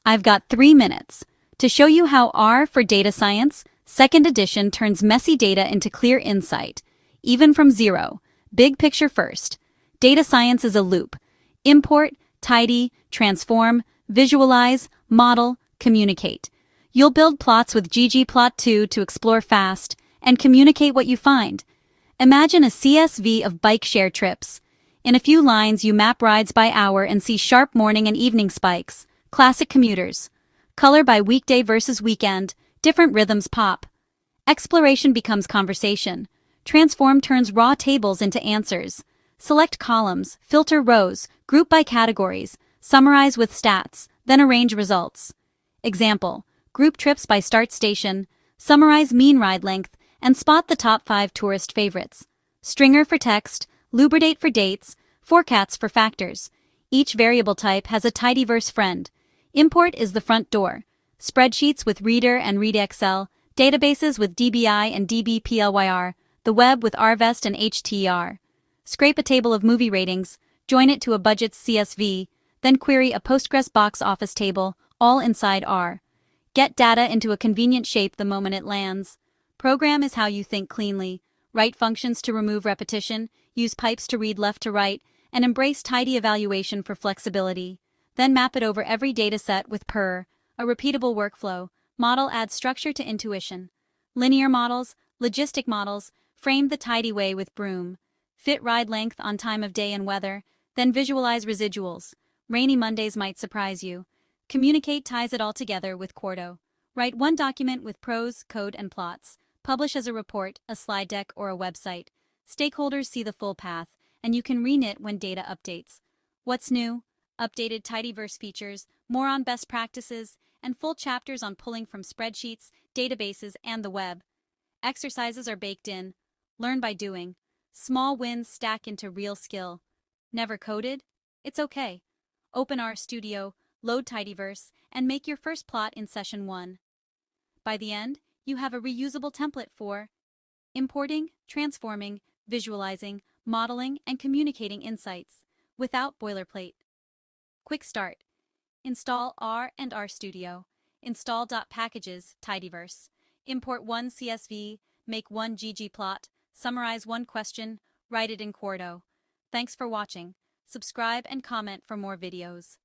I've got 3 minutes to show you how R for Data Science, second edition turns messy data into clear insight, even from zero. Big picture first. Data science is a loop. Import, tidy, transform, visualize, model, communicate. You'll build plots with ggplot2 to explore fast and communicate what you find. Imagine a CSV of bike share trips. In a few lines, you map rides by hour and see sharp morning and evening spikes. Classic commuters. Color by weekday versus weekend. Different rhythms pop. Exploration becomes conversation. Transform turns raw tables into answers. Select columns, filter rows, group by categories, summarize with stats, then arrange results. Example: group trips by start station, summarize mean ride length, and spot the top 5 tourist favorites. Stringer for text, Lubridate for dates, forecasts for factors. Each variable type has a Tidyverse friend. Import is the front door. Spreadsheets with Reader and ReadXL, databases with DBI and DBPLYR, the web with RVest and HTR. Scrape a table of movie ratings, join it to a budget's CSV, then query a Postgres box office table, all inside R. Get data into a convenient shape the moment it lands. Program is how you think cleanly. Write functions to remove repetition, use pipes to read left to right, and embrace tidy evaluation for flexibility. Then map it over every dataset with PER, a repeatable workflow. Model adds structure to intuition. Linear models, logistic models, frame the tidy way with Broom. Fit ride length on time of day and weather, then visualize residuals. Rainy Mondays might surprise you. Communicate ties it all together with Quarto. Write one document with prose, code, and plots. Publish as a report, a slide deck, or a website. Stakeholders see the full path, and you can reknit when data updates. What's new? Updated Tidyverse features, more on best practices, and full chapters on pulling from spreadsheets, databases, and the web. Exercises are baked in. Learn by doing. Small wins stack into real skill. Never coded? It's okay. Open RStudio, load Tidyverse, and make your first plot in session 1. By the end, you have a reusable template for importing, transforming, visualizing, modeling, and communicating insights without boilerplate. Quick start. Install R and RStudio. Install .packages, Tidyverse. Import one CSV, make one ggplot, summarize one question, write it in Quarto. Thanks for watching. Subscribe and comment for more videos.